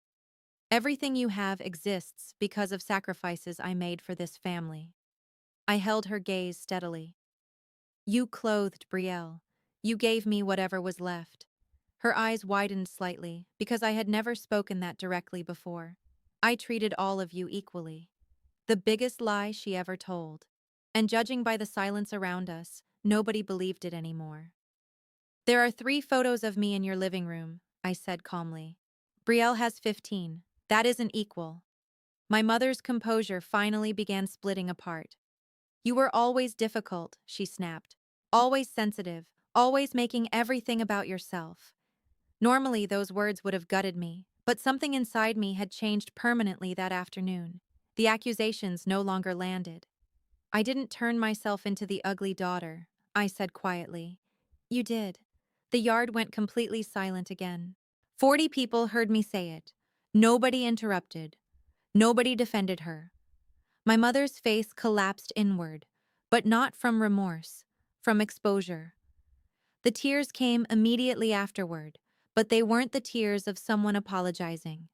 Everything you have exists because of sacrifices I made for this family. I held her gaze steadily. You clothed Brielle. You gave me whatever was left. Her eyes widened slightly because I had never spoken that directly before. I treated all of you equally. The biggest lie she ever told. And judging by the silence around us, nobody believed it anymore. There are 3 photos of me in your living room, I said calmly. Brielle has 15. That isn't equal. My mother's composure finally began splitting apart. You were always difficult, she snapped. Always sensitive, always making everything about yourself. Normally, those words would have gutted me, but something inside me had changed permanently that afternoon. The accusations no longer landed. I didn't turn myself into the ugly daughter, I said quietly. You did. The yard went completely silent again. 40 people heard me say it. Nobody interrupted. Nobody defended her. My mother's face collapsed inward, but not from remorse, from exposure. The tears came immediately afterward, but they weren't the tears of someone apologizing.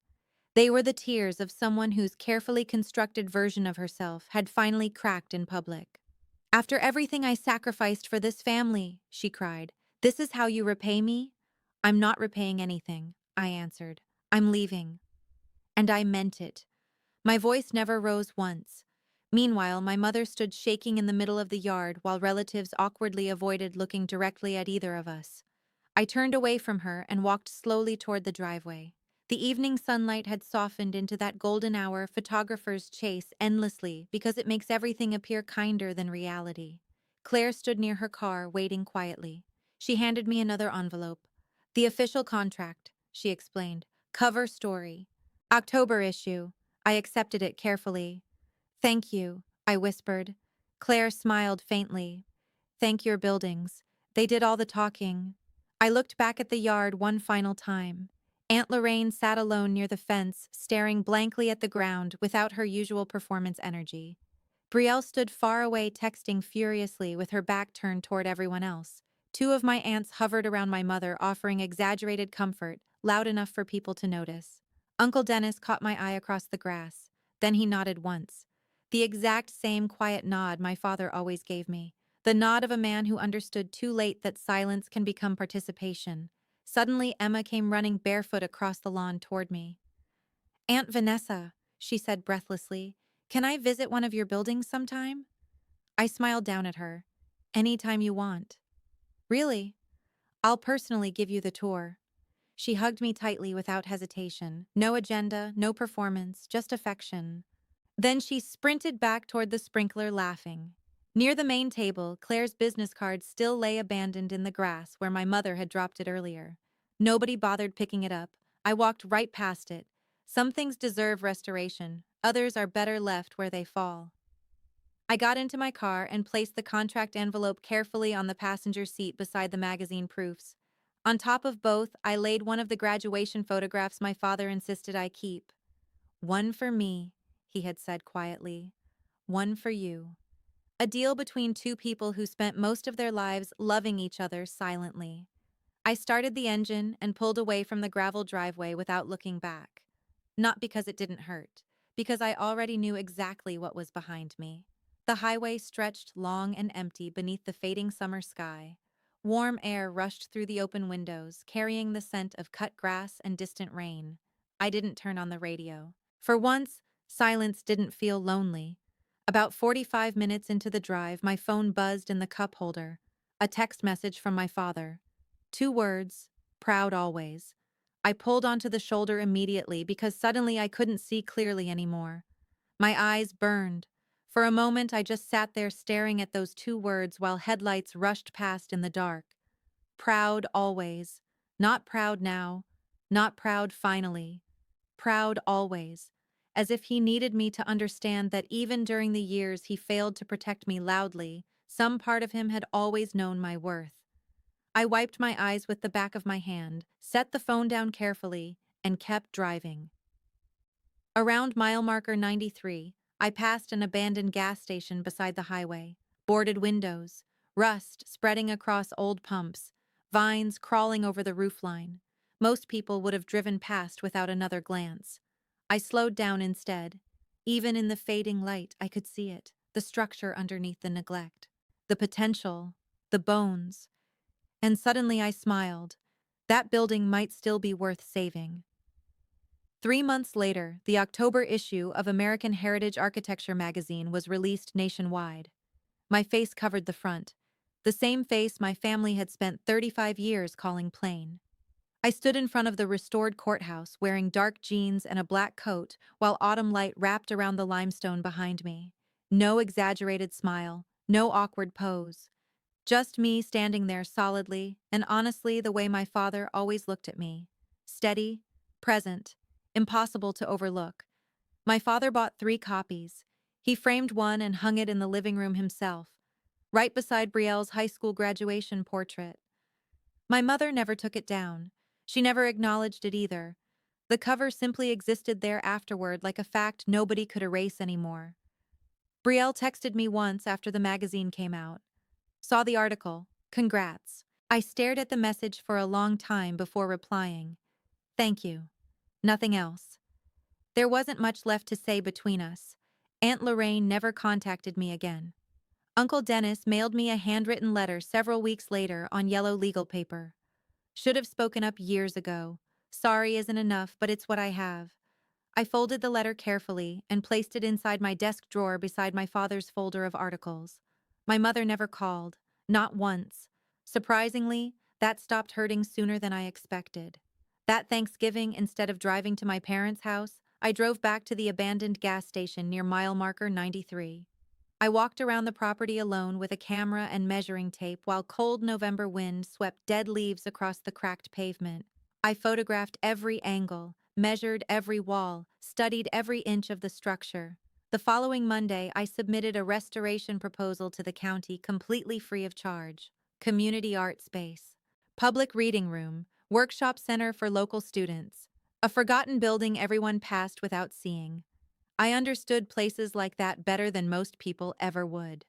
They were the tears of someone whose carefully constructed version of herself had finally cracked in public. After everything I sacrificed for this family, she cried, this is how you repay me? I'm not repaying anything, I answered. I'm leaving. And I meant it. My voice never rose once. Meanwhile, my mother stood shaking in the middle of the yard while relatives awkwardly avoided looking directly at either of us. I turned away from her and walked slowly toward the driveway. The evening sunlight had softened into that golden hour photographers chase endlessly because it makes everything appear kinder than reality. Claire stood near her car, waiting quietly. She handed me another envelope. The official contract, she explained. Cover story. October issue. I accepted it carefully. Thank you, I whispered. Claire smiled faintly. Thank your buildings. They did all the talking. I looked back at the yard one final time. Aunt Lorraine sat alone near the fence, staring blankly at the ground without her usual performance energy. Brielle stood far away texting furiously with her back turned toward everyone else. 2 of my aunts hovered around my mother, offering exaggerated comfort, loud enough for people to notice. Uncle Dennis caught my eye across the grass. Then he nodded once. The exact same quiet nod my father always gave me. The nod of a man who understood too late that silence can become participation. Suddenly, Emma came running barefoot across the lawn toward me. Aunt Vanessa, she said breathlessly, can I visit one of your buildings sometime? I smiled down at her. Anytime you want. Really? I'll personally give you the tour. She hugged me tightly without hesitation. No agenda, no performance, just affection. Then she sprinted back toward the sprinkler, laughing. Near the main table, Claire's business card still lay abandoned in the grass where my mother had dropped it earlier. Nobody bothered picking it up. I walked right past it. Some things deserve restoration. Others are better left where they fall. I got into my car and placed the contract envelope carefully on the passenger seat beside the magazine proofs. On top of both, I laid one of the graduation photographs my father insisted I keep. One for me, he had said quietly. One for you. A deal between 2 people who spent most of their lives loving each other silently. I started the engine and pulled away from the gravel driveway without looking back. Not because it didn't hurt, because I already knew exactly what was behind me. The highway stretched long and empty beneath the fading summer sky. Warm air rushed through the open windows, carrying the scent of cut grass and distant rain. I didn't turn on the radio. For once, silence didn't feel lonely. About 45 minutes into the drive, my phone buzzed in the cup holder. A text message from my father. 2 words, proud always. I pulled onto the shoulder immediately because suddenly I couldn't see clearly anymore. My eyes burned. For a moment, I just sat there staring at those 2 words while headlights rushed past in the dark. Proud always. Not proud now. Not proud finally. Proud always. As if he needed me to understand that even during the years he failed to protect me loudly, some part of him had always known my worth. I wiped my eyes with the back of my hand, set the phone down carefully, and kept driving. Around mile marker 93, I passed an abandoned gas station beside the highway. boarded windows, rust spreading across old pumps, vines crawling over the roofline. Most people would have driven past without another glance. I slowed down instead. Even in the fading light, I could see it, the structure underneath the neglect, the potential, the bones. And suddenly I smiled. That building might still be worth saving. 3 months later, the October issue of American Heritage Architecture magazine was released nationwide. My face covered the front, the same face my family had spent 35 years calling plain. I stood in front of the restored courthouse wearing dark jeans and a black coat while autumn light wrapped around the limestone behind me. No exaggerated smile, no awkward pose. Just me standing there solidly and honestly the way my father always looked at me. Steady, present, impossible to overlook. My father bought 3 copies. He framed one and hung it in the living room himself, right beside Brielle's high school graduation portrait. My mother never took it down. She never acknowledged it either. The cover simply existed there afterward like a fact nobody could erase anymore. Brielle texted me once after the magazine came out. Saw the article. Congrats. I stared at the message for a long time before replying. Thank you. Nothing else. There wasn't much left to say between us. Aunt Lorraine never contacted me again. Uncle Dennis mailed me a handwritten letter several weeks later on yellow legal paper. Should have spoken up years ago. Sorry isn't enough, but it's what I have. I folded the letter carefully and placed it inside my desk drawer beside my father's folder of articles. My mother never called, not once. Surprisingly, that stopped hurting sooner than I expected. That Thanksgiving, instead of driving to my parents' house, I drove back to the abandoned gas station near mile marker 93. I walked around the property alone with a camera and measuring tape while cold November wind swept dead leaves across the cracked pavement. I photographed every angle, measured every wall, studied every inch of the structure. The following Monday, I submitted a restoration proposal to the county completely free of charge. Community art space, public reading room, workshop center for local students, a forgotten building everyone passed without seeing. I understood places like that better than most people ever would.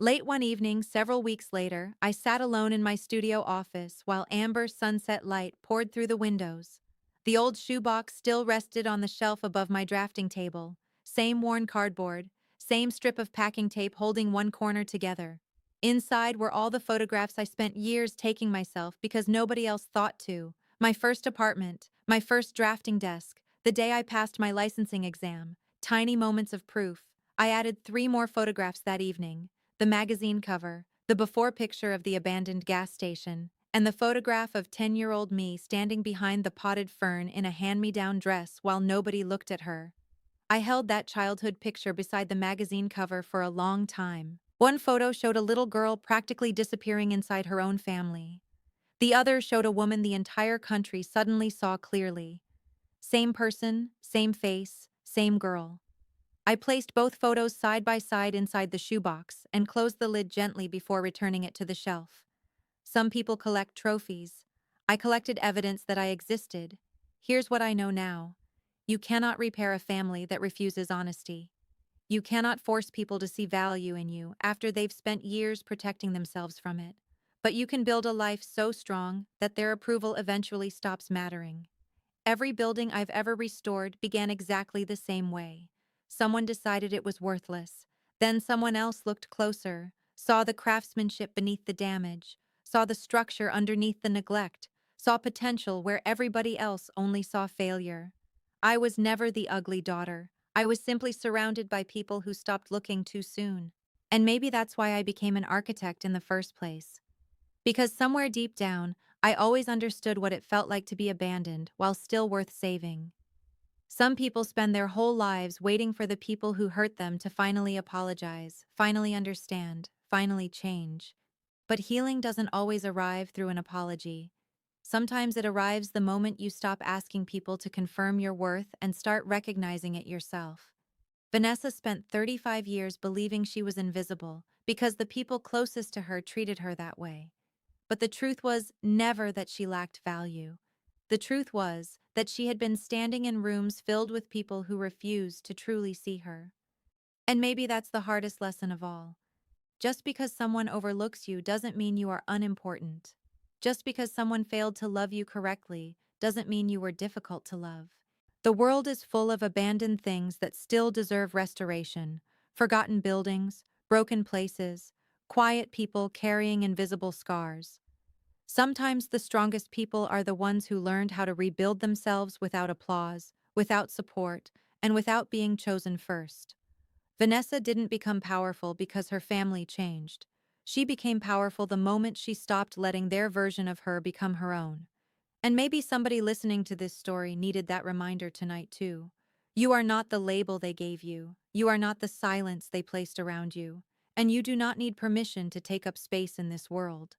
Late one evening, several weeks later, I sat alone in my studio office while amber sunset light poured through the windows. The old shoebox still rested on the shelf above my drafting table. Same worn cardboard, same strip of packing tape holding one corner together. Inside were all the photographs I spent years taking myself because nobody else thought to. My first apartment, my first drafting desk, the day I passed my licensing exam. Tiny moments of proof. I added 3 more photographs that evening. The magazine cover, the before picture of the abandoned gas station, and the photograph of 10-year-old me standing behind the potted fern in a hand-me-down dress while nobody looked at her. I held that childhood picture beside the magazine cover for a long time. One photo showed a little girl practically disappearing inside her own family. The other showed a woman the entire country suddenly saw clearly. Same person, same face, same girl. I placed both photos side by side inside the shoebox and closed the lid gently before returning it to the shelf. Some people collect trophies. I collected evidence that I existed. Here's what I know now. You cannot repair a family that refuses honesty. You cannot force people to see value in you after they've spent years protecting themselves from it. But you can build a life so strong that their approval eventually stops mattering. Every building I've ever restored began exactly the same way. Someone decided it was worthless. Then someone else looked closer, saw the craftsmanship beneath the damage, saw the structure underneath the neglect, saw potential where everybody else only saw failure. I was never the ugly daughter. I was simply surrounded by people who stopped looking too soon. And maybe that's why I became an architect in the first place. Because somewhere deep down, I always understood what it felt like to be abandoned while still worth saving. Some people spend their whole lives waiting for the people who hurt them to finally apologize, finally understand, finally change. But healing doesn't always arrive through an apology. Sometimes it arrives the moment you stop asking people to confirm your worth and start recognizing it yourself. Vanessa spent 35 years believing she was invisible because the people closest to her treated her that way. But the truth was never that she lacked value. The truth was that she had been standing in rooms filled with people who refused to truly see her. And maybe that's the hardest lesson of all. Just because someone overlooks you doesn't mean you are unimportant. Just because someone failed to love you correctly doesn't mean you were difficult to love. The world is full of abandoned things that still deserve restoration: forgotten buildings, broken places, quiet people carrying invisible scars. Sometimes the strongest people are the ones who learned how to rebuild themselves without applause, without support, and without being chosen first. Vanessa didn't become powerful because her family changed. She became powerful the moment she stopped letting their version of her become her own. And maybe somebody listening to this story needed that reminder tonight, too. You are not the label they gave you. You are not the silence they placed around you. And you do not need permission to take up space in this world.